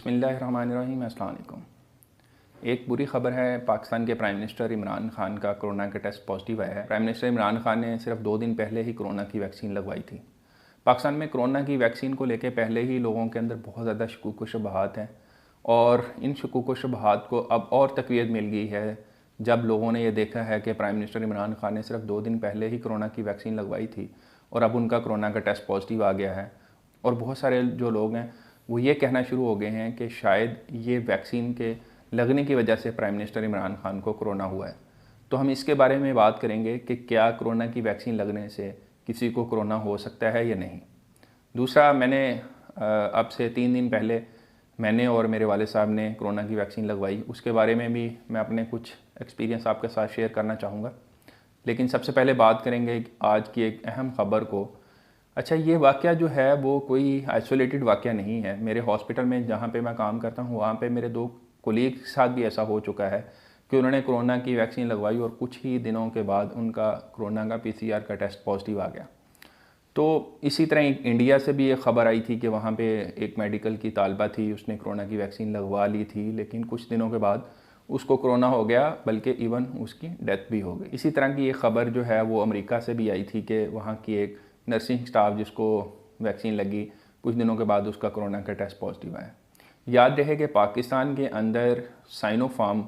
बिस्मिल्लाहिर्रहमानिर्रहीम। अस्सलाम वालेकुम। एक बुरी खबर है, पाकिस्तान के प्राइम मिनिस्टर इमरान खान का कोरोना का टेस्ट पॉजिटिव आया है। प्राइम मिनिस्टर इमरान खान ने सिर्फ 2 दिन पहले ही कोरोना की वैक्सीन लगवाई थी। पाकिस्तान में कोरोना की वैक्सीन को लेकर पहले ही लोगों के अंदर बहुत ज़्यादा शकूक व शुबहात हैं और इन शकूक व शुबहात को अब और तक़वियत मिल गई है जब लोगों ने यह देखा है कि प्राइम मिनिस्टर इमरान खान ने सिर्फ 2 दिन पहले ही कोरोना की वैक्सीन लगवाई थी और अब उनका कोरोना का टेस्ट पॉजिटिव आ गया है। और बहुत सारे जो लोग हैं वो ये कहना शुरू हो गए हैं कि शायद ये वैक्सीन के लगने की वजह से प्राइम मिनिस्टर इमरान खान को कोरोना हुआ है। तो हम इसके बारे में बात करेंगे कि क्या कोरोना की वैक्सीन लगने से किसी को कोरोना हो सकता है या नहीं। दूसरा, मैंने अब से 3 दिन पहले मैंने और मेरे वाले साहब ने कोरोना की वैक्सीन लगवाई, उसके बारे में भी मैं अपने कुछ एक्सपीरियंस आपके साथ शेयर करना चाहूँगा। लेकिन सबसे पहले बात करेंगे आज की एक अहम ख़बर को। अच्छा, ये वाक़या जो है वो कोई आइसोलेटेड वाक़या नहीं है। मेरे हॉस्पिटल में जहाँ पे मैं काम करता हूँ वहाँ पे मेरे 2 कोलीग के साथ भी ऐसा हो चुका है कि उन्होंने कोरोना की वैक्सीन लगवाई और कुछ ही दिनों के बाद उनका कोरोना का PCR का टेस्ट पॉजिटिव आ गया। तो इसी तरह इंडिया से भी एक ख़बर आई थी कि वहाँ पे एक मेडिकल की तालिबा थी, उसने कोरोना की वैक्सीन लगवा ली थी, लेकिन कुछ दिनों के बाद उसको कोरोना हो गया, बल्कि इवन उसकी डेथ भी हो गई। इसी तरह की एक ख़बर जो है वो अमेरिका से भी आई थी कि वहाँ की एक नर्सिंग स्टाफ जिसको वैक्सीन लगी, कुछ दिनों के बाद उसका कोरोना का टेस्ट पॉजिटिव आया। याद रहे कि पाकिस्तान के अंदर साइनोफार्म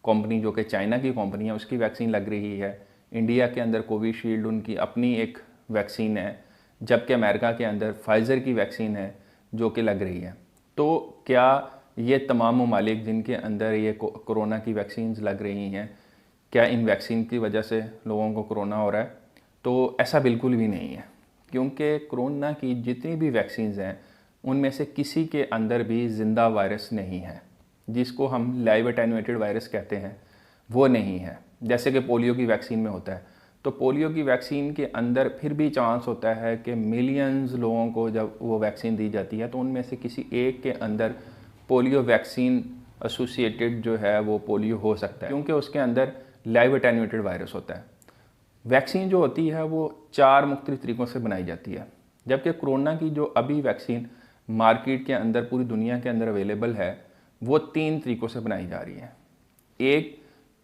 कंपनी, जो कि चाइना की कंपनी है, उसकी वैक्सीन लग रही है। इंडिया के अंदर कोविशील्ड उनकी अपनी एक वैक्सीन है, जबकि अमेरिका के अंदर फाइज़र की वैक्सीन है जो कि लग रही है। तो क्या ये तमाम ममालिक जिनके अंदर ये कोरोना की वैक्सीन लग रही हैं, क्या इन वैक्सीन की वजह से लोगों को कोरोना हो रहा है? तो ऐसा बिल्कुल भी नहीं है, क्योंकि कोरोना की जितनी भी वैक्सीन्स हैं उनमें से किसी के अंदर भी ज़िंदा वायरस नहीं है, जिसको हम लाइव एटेन्यूएटेड वायरस कहते हैं, वो नहीं है। जैसे कि पोलियो की वैक्सीन में होता है, तो पोलियो की वैक्सीन के अंदर फिर भी चांस होता है कि मिलियंस लोगों को जब वो वैक्सीन दी जाती है तो उनमें से किसी एक के अंदर पोलियो वैक्सीन एसोसिएटेड जो है वो पोलियो हो सकता है, क्योंकि उसके अंदर लाइव एटेन्यूएटेड वायरस होता है। वैक्सीन जो होती है वो 4 मुख्तलिफ तरीक़ों से बनाई जाती है, जबकि कोरोना की जो अभी वैक्सीन मार्केट के अंदर पूरी दुनिया के अंदर अवेलेबल है वो 3 तरीक़ों से बनाई जा रही है। एक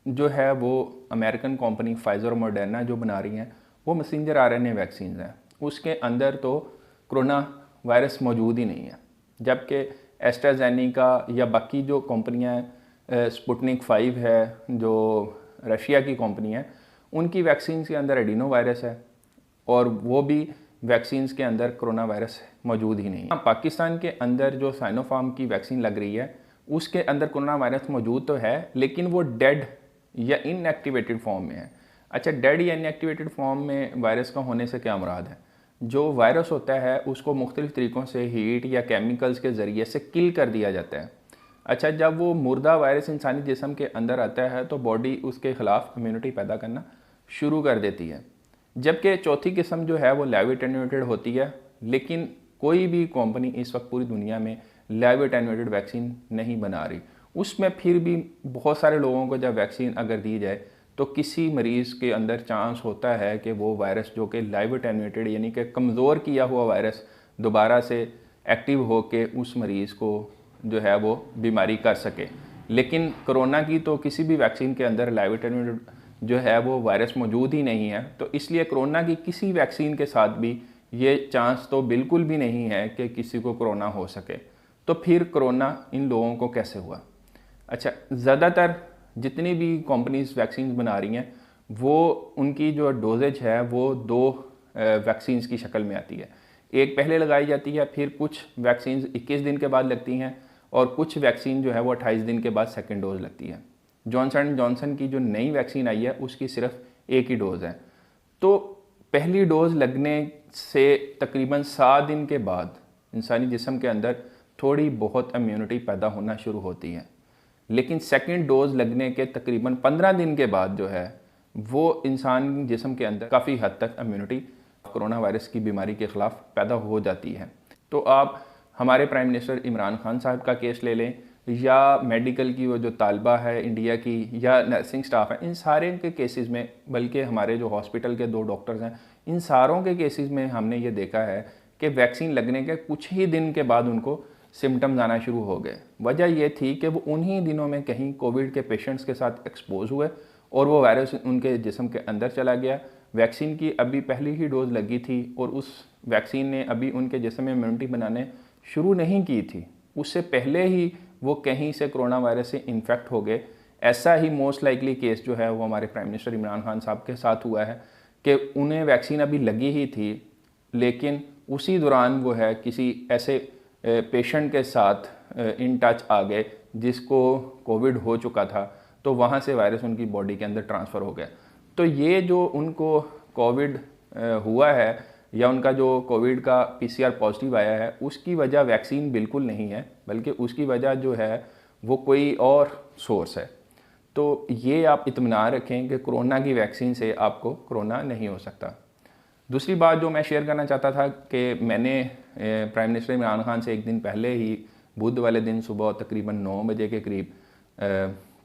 जो है वो अमेरिकन कंपनी फाइज़र और मॉडर्ना जो बना रही हैं वो मैसेंजर RNA वैक्सीन हैं, उसके अंदर तो कोरोना वायरस मौजूद ही नहीं है। जबकि एस्ट्राजेनेका या बाकी जो कंपनियाँ स्पुतनिक 5 है जो रशिया की कंपनी है, उनकी वैक्सीन के अंदर एडिनो वायरस है और वो भी वैक्सीन के अंदर कोरोना वायरस मौजूद ही नहीं है। पाकिस्तान के अंदर जो साइनोफार्म की वैक्सीन लग रही है उसके अंदर कोरोना वायरस मौजूद तो है, लेकिन वो डेड या इनएक्टिवेटेड फॉर्म में है। अच्छा, डेड या इनएक्टिवेटेड फॉर्म में वायरस का होने से क्या मुराद है? जो वायरस होता है उसको मुख्तलिफ तरीक़ों से हीट या केमिकल्स के ज़रिए से किल कर दिया जाता है। अच्छा, जब वो मुर्दा वायरस इंसानी जिस्म के अंदर आता है तो बॉडी उसके ख़िलाफ़ इम्यूनिटी पैदा करना शुरू कर देती है। जबकि चौथी किस्म जो है वो लाइव एटेन्यूएटेड होती है, लेकिन कोई भी कंपनी इस वक्त पूरी दुनिया में लाइव एटेन्यूएटेड वैक्सीन नहीं बना रही। उसमें फिर भी बहुत सारे लोगों को जब वैक्सीन अगर दी जाए तो किसी मरीज़ के अंदर चांस होता है कि वो वायरस जो कि लाइव एटेन्यूएटेड यानी कि कमज़ोर किया हुआ वायरस दोबारा से एक्टिव हो के उस मरीज़ को जो है वो बीमारी कर सके। लेकिन कोरोना की तो किसी भी वैक्सीन के अंदर लाइव एटेन्यूएटेड जो है वो वायरस मौजूद ही नहीं है, तो इसलिए कोरोना की किसी वैक्सीन के साथ भी ये चांस तो बिल्कुल भी नहीं है कि किसी को कोरोना हो सके। तो फिर कोरोना इन लोगों को कैसे हुआ? अच्छा, ज़्यादातर जितनी भी कंपनीज वैक्सीन बना रही हैं वो उनकी जो डोजेज है वो 2 वैक्सीन्स की शक्ल में आती है। एक पहले लगाई जाती है, फिर कुछ वैक्सीन 21 दिन के बाद लगती हैं और कुछ वैक्सीन जो है वो 28 दिन के बाद सेकेंड डोज लगती है। जॉनसन एंड जॉनसन की जो नई वैक्सीन आई है उसकी सिर्फ एक ही डोज़ है। तो पहली डोज़ लगने से तकरीबन 7 दिन के बाद इंसानी जिस्म के अंदर थोड़ी बहुत इम्यूनिटी पैदा होना शुरू होती है, लेकिन सेकंड डोज़ लगने के तकरीबन 15 दिन के बाद जो है वो इंसान जिस्म के अंदर काफ़ी हद तक इम्यूनिटी कोरोना वायरस की बीमारी के ख़िलाफ़ पैदा हो जाती है। तो आप हमारे प्राइम मिनिस्टर इमरान खान साहब का केस ले लें या मेडिकल की वो जो तालिबा है इंडिया की या नर्सिंग स्टाफ है, इन सारे के केसेस में, बल्कि हमारे जो हॉस्पिटल के 2 डॉक्टर्स हैं, इन सारों के केसेस में हमने ये देखा है कि वैक्सीन लगने के कुछ ही दिन के बाद उनको सिम्टम्स आना शुरू हो गए। वजह ये थी कि वो उन्हीं दिनों में कहीं कोविड के पेशेंट्स के साथ एक्सपोज हुए और वो वायरस उनके जिस्म के अंदर चला गया। वैक्सीन की अभी पहली ही डोज लगी थी और उस वैक्सीन ने अभी उनके जिस्म में इम्यूनिटी बनाने शुरू नहीं की थी, उससे पहले ही वो कहीं से कोरोना वायरस से इन्फेक्ट हो गए। ऐसा ही मोस्ट लाइकली केस जो है वो हमारे प्राइम मिनिस्टर इमरान खान साहब के साथ हुआ है कि उन्हें वैक्सीन अभी लगी ही थी, लेकिन उसी दौरान वो है किसी ऐसे पेशेंट के साथ इन टच आ गए जिसको कोविड हो चुका था, तो वहाँ से वायरस उनकी बॉडी के अंदर ट्रांसफ़र हो गया। तो ये जो उनको कोविड हुआ है या उनका जो कोविड का पीसीआर पॉजिटिव आया है, उसकी वजह वैक्सीन बिल्कुल नहीं है, बल्कि उसकी वजह जो है वो कोई और सोर्स है। तो ये आप इत्मीनान रखें कि कोरोना की वैक्सीन से आपको कोरोना नहीं हो सकता। दूसरी बात जो मैं शेयर करना चाहता था कि मैंने प्राइम मिनिस्टर इमरान खान से एक दिन पहले ही बुध वाले दिन सुबह तकरीबन 9 बजे के करीब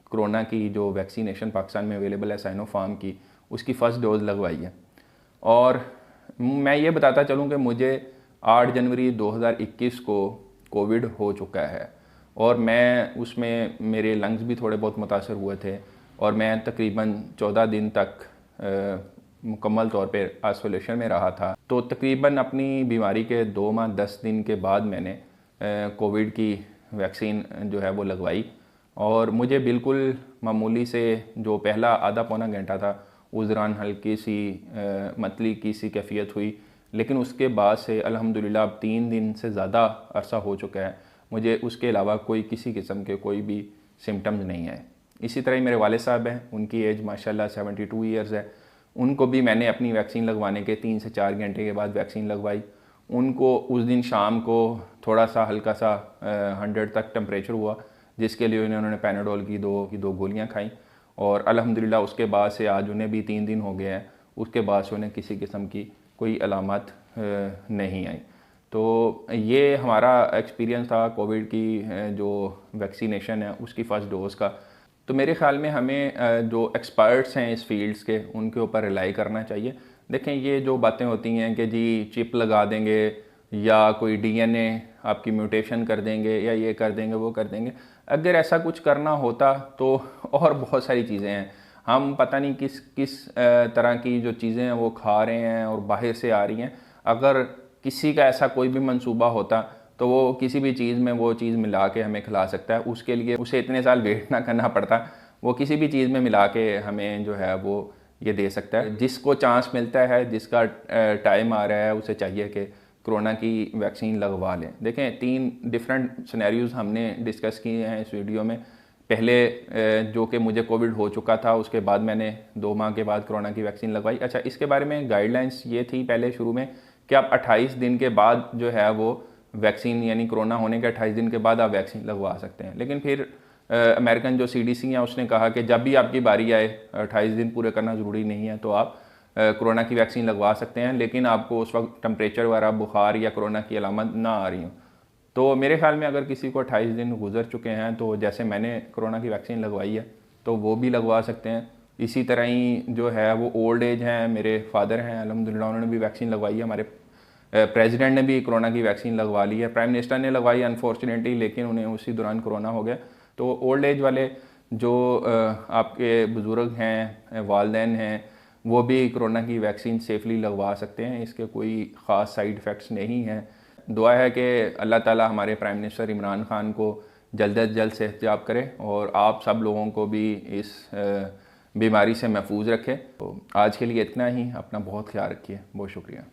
कोरोना की जो वैक्सीनेशन पाकिस्तान में अवेलेबल है साइनोफार्म की, उसकी फ़र्स्ट डोज़ लगवाई है। और मैं ये बताता चलूँ कि मुझे 8 जनवरी 2021 को कोविड हो चुका है और मैं उसमें मेरे लंग्स भी थोड़े बहुत मुतासर हुए थे और मैं तकरीबन 14 दिन तक मुकम्मल तौर पे आइसोलेशन में रहा था। तो तकरीबन अपनी बीमारी के 2 माह 10 दिन के बाद मैंने कोविड की वैक्सीन जो है वो लगवाई और मुझे बिल्कुल मामूली से जो पहला आधा पौना घंटा था उस दौरान हल्की सी मतली की सी कैफियत हुई, लेकिन उसके बाद से अल्हम्दुलिल्लाह अब 3 दिन से ज़्यादा अरसा हो चुका है, मुझे उसके अलावा कोई किसी किस्म के कोई भी सिम्टम्स नहीं आए। इसी तरह ही मेरे वाले साहब हैं, उनकी एज माशाल्लाह 72 ईयर्स है, उनको भी मैंने अपनी वैक्सीन लगवाने के 3 से 4 घंटे के बाद वैक्सीन लगवाई। उनको उस दिन शाम को थोड़ा सा हल्का सा 100 तक टेम्परेचर हुआ, जिसके लिए उन्होंने पैनाडोल की दो गोलियां खाई और अल्हम्दुलिल्लाह उसके बाद से आज उन्हें भी 3 दिन हो गए हैं, उसके बाद से उन्हें किसी किस्म की कोई अलामत नहीं आई। तो ये हमारा एक्सपीरियंस था कोविड की जो वैक्सीनेशन है उसकी फ़र्स्ट डोज़ का। तो मेरे ख़्याल में हमें जो एक्सपर्ट्स हैं इस फील्ड्स के उनके ऊपर रिलाई करना चाहिए। देखें, ये जो बातें होती हैं कि जी चिप लगा देंगे या कोई डीएनए आपकी म्यूटेशन कर देंगे या ये कर देंगे वो कर देंगे, अगर ऐसा कुछ करना होता तो और बहुत सारी चीज़ें हैं, हम पता नहीं किस किस तरह की जो चीज़ें हैं वो खा रहे हैं और बाहर से आ रही हैं। अगर किसी का ऐसा कोई भी मंसूबा होता तो वो किसी भी चीज़ में वो चीज़ मिला के हमें खिला सकता है, उसके लिए उसे इतने साल वेट ना करना पड़ता, वो किसी भी चीज़ में मिला के हमें जो है वो ये दे सकता है। जिसको चांस मिलता है, जिसका टाइम आ रहा है, उसे चाहिए कि कोरोना की वैक्सीन लगवा लें। देखें, 3 डिफरेंट सिनेरियोज़ हमने डिस्कस किए हैं इस वीडियो में। पहले जो कि मुझे कोविड हो चुका था, उसके बाद मैंने 2 माह के बाद कोरोना की वैक्सीन लगवाई। अच्छा, इसके बारे में गाइडलाइंस ये थी पहले शुरू में कि आप 28 दिन के बाद जो है वो वैक्सीन, यानी कोरोना होने के 28 दिन के बाद आप वैक्सीन लगवा सकते हैं। लेकिन फिर अमेरिकन जो CDC है उसने कहा कि जब भी आपकी बारी आए, 28 दिन पूरे करना ज़रूरी नहीं है, तो आप कोरोना की वैक्सीन लगवा सकते हैं, लेकिन आपको उस वक्त टेम्परेचर वगैरह, बुखार या कोरोना की अलामत ना आ रही हो। तो मेरे ख्याल में अगर किसी को 28 दिन गुजर चुके हैं, तो जैसे मैंने कोरोना की वैक्सीन लगवाई है तो वो भी लगवा सकते हैं। इसी तरह ही जो है वो ओल्ड एज हैं, मेरे फादर हैं अल्हम्दुलिल्लाह, उन्होंने भी वैक्सीन लगवाई है। हमारे प्रेसिडेंट ने भी कोरोना की वैक्सीन लगवा ली है। प्राइम मिनिस्टर ने लगवाई अनफॉर्चुनेटली, लेकिन उन्हें उसी दौरान कोरोना हो गया। तो ओल्ड एज वाले जो आपके बुज़ुर्ग हैं, वालदैन हैं, वो भी कोरोना की वैक्सीन सेफली लगवा सकते हैं। इसके कोई ख़ास साइड इफ़ेक्ट्स नहीं हैं। दुआ है कि अल्लाह ताला हमारे प्राइम मिनिस्टर इमरान खान को जल्द अज जल्द सेहतयाब करे और आप सब लोगों को भी इस बीमारी से महफूज रखे। तो आज के लिए इतना ही। अपना बहुत ख्याल रखिए। बहुत शुक्रिया।